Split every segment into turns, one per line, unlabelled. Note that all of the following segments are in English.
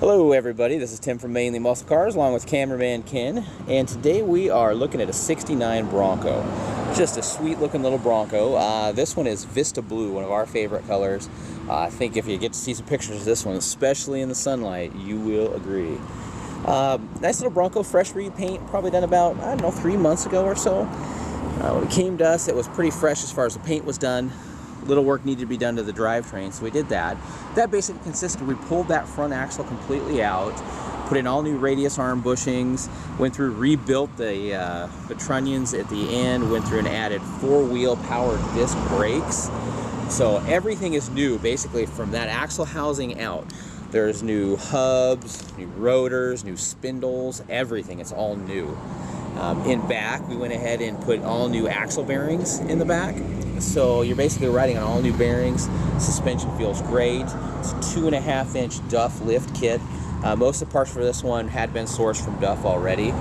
Hello everybody, this is Tim from Mainly Muscle Cars along with cameraman Ken, and today we are looking at a 69 Bronco. Just a sweet looking little Bronco. This one is Vista Blue, one of our favorite colors. I think if you get to see some pictures of this one, especially in the sunlight, you will agree. Nice little Bronco, fresh repaint, probably done about, I don't know, 3 months ago or so. When it came to us, it was pretty fresh as far as the paint was done. Little work needed to be done to the drivetrain, so we did that. That basically consisted, we pulled that front axle completely out, put in all new radius arm bushings, went through, rebuilt the trunnions at the end, went through and added 4-wheel power disc brakes. So everything is new, basically, from that axle housing out. There's new hubs, new rotors, new spindles, everything. It's all new. In back, we went ahead and put all new axle bearings in the back. So you're basically riding on all new bearings. Suspension feels great. It's a 2.5-inch Duff lift kit. Most of the parts for this one had been sourced from Duff already,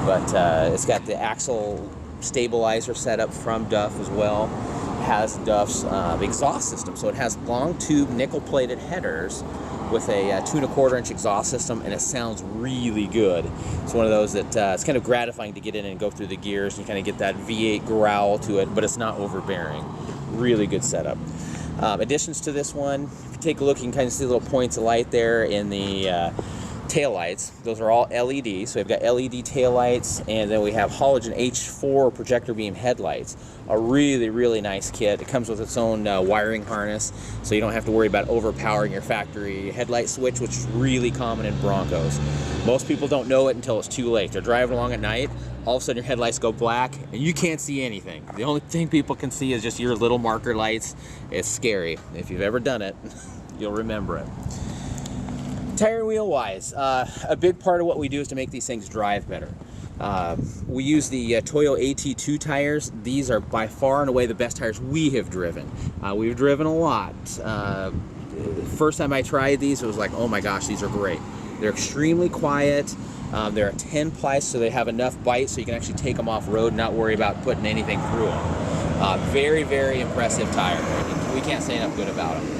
but it's got the axle stabilizer set up from Duff as well. It has Duff's exhaust system, so it has long tube nickel-plated headers with a 2.25-inch exhaust system, and it sounds really good. It's one of those that it's kind of gratifying to get in and go through the gears, and you kind of get that V8 growl to it, but it's not overbearing. Really good setup. Additions to this one, if you take a look, you can kind of see little points of light there in the tail lights. Those are all LED, so we've got LED tail lights, and then we have halogen H4 projector beam headlights. A really nice kit. It comes with its own wiring harness, so you don't have to worry about overpowering your factory headlight switch, which is really common in Broncos. Most people don't know it until it's too late. They're driving along at night, all of a sudden your headlights go black, and you can't see anything. The only thing people can see is just your little marker lights. It's scary. If you've ever done it, you'll remember it. Tire and wheel wise, a big part of what we do is to make these things drive better. We use the Toyo AT2 tires. These are by far and away the best tires we have driven. We've driven a lot. First time I tried these, it was like, oh my gosh, these are great. They're extremely quiet. They're a 10 ply, so they have enough bite so you can actually take them off road and not worry about putting anything through them. Very impressive tire. We can't say enough good about them.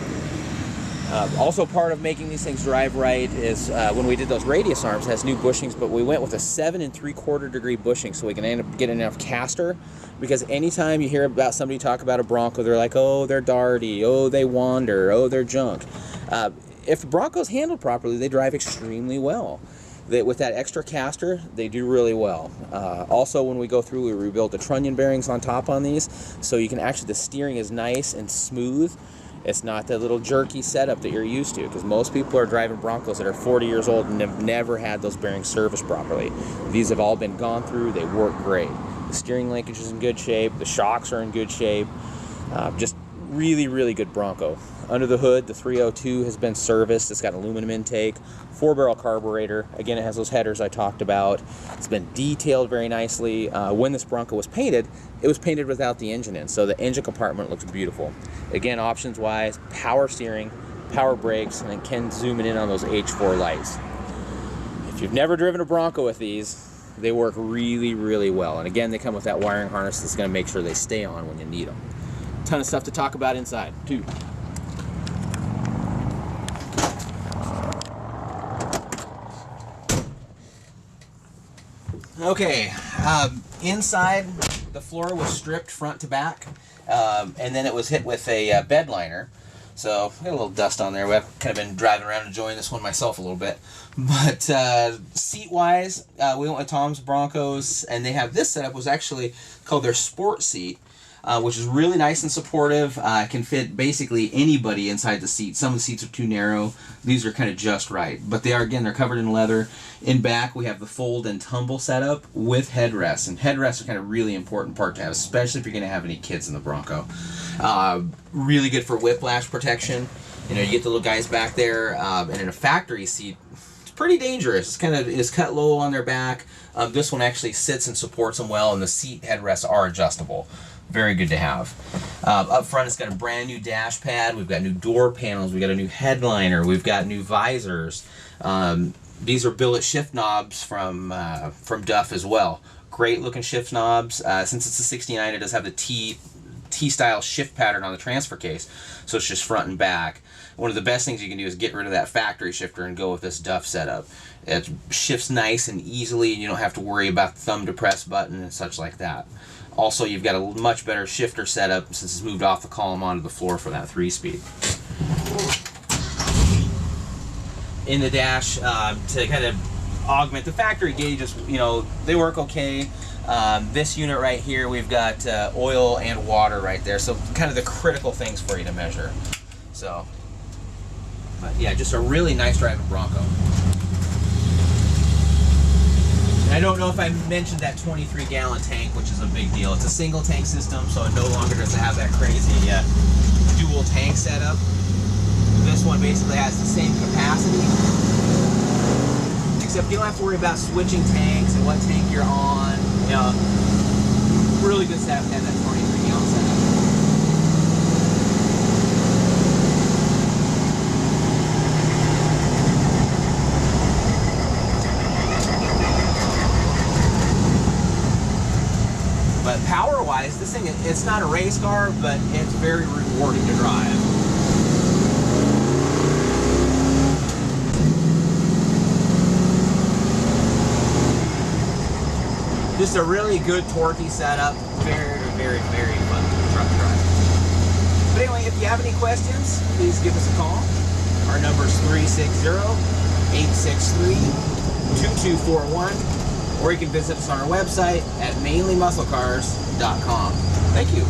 Also part of making these things drive right is when we did those radius arms, it has new bushings, but we went with a 7 3/4 degree bushing so we can end up getting enough caster, because anytime you hear about somebody talk about a Bronco, they're like, oh, they're darty, oh, they wander, oh, they're junk. If the Bronco's handled properly, they drive extremely well. With that extra caster, they do really well. Also, when we go through, we rebuild the trunnion bearings on top on these, so you can actually, the steering is nice and smooth. It's not that little jerky setup that you're used to, because most people are driving Broncos that are 40 years old and have never had those bearings serviced properly. These have all been gone through. They work great. The steering linkage is in good shape. The shocks are in good shape. Just really good Bronco. Under the hood, the 302 has been serviced. It's got an aluminum intake, 4-barrel carburetor. Again, it has those headers I talked about. It's been detailed very nicely. When this Bronco was painted, it was painted without the engine in, so the engine compartment looks beautiful. Again, options-wise, power steering, power brakes, and then Ken zooming in on those H4 lights. If you've never driven a Bronco with these, they work really well. And again, they come with that wiring harness that's going to make sure they stay on when you need them. Ton of stuff to talk about inside, too. Okay, inside the floor was stripped front to back, and then it was hit with a bed liner. So got a little dust on there. I've kind of been driving around enjoying this one myself a little bit. But seat-wise, we went with Tom's Broncos, and they have this setup, was actually called their sport seat. Which is really nice and supportive. Can fit basically anybody inside the seat. Some of the seats are too narrow. These are kind of just right. But they are, again, they're covered in leather. In back, we have the fold and tumble setup with headrests. And headrests are kind of really important part to have, especially if you're going to have any kids in the Bronco. Really good for whiplash protection. You know, you get the little guys back there. And in a factory seat, it's pretty dangerous. It's kind of is cut low on their back. This one actually sits and supports them well, and the seat headrests are adjustable. Very good to have. Up front, it's got a brand new dash pad. We've got new door panels. We've got a new headliner. We've got new visors. These are billet shift knobs from Duff as well. Great looking shift knobs. Since it's a 69, it does have the T T-style shift pattern on the transfer case, so it's just front and back. One of the best things you can do is get rid of that factory shifter and go with this Duff setup. It shifts nice and easily, and you don't have to worry about the thumb depress button and such like that. Also, you've got a much better shifter setup since it's moved off the column onto the floor for that 3-speed. In the dash, to kind of augment the factory gauges, you know, they work okay. This unit right here, we've got oil and water right there, so kind of the critical things for you to measure. So, but yeah, just a really nice driving Bronco. And I don't know if I mentioned that 23-gallon tank, which is a big deal. It's a single tank system, so it no longer does it have that crazy dual tank setup. This one basically has the same capacity, except you don't have to worry about switching tanks and what tank you're on. You know, really good setup to have that 23-gallon setup. But power-wise, this thing, it's not a race car, but it's very rewarding to drive. Just a really good torquey setup. Very, very, very fun truck to drive. But anyway, if you have any questions, please give us a call. Our number is 360-863-2241. Or you can visit us on our website at mainlymusclecars.com. Thank you.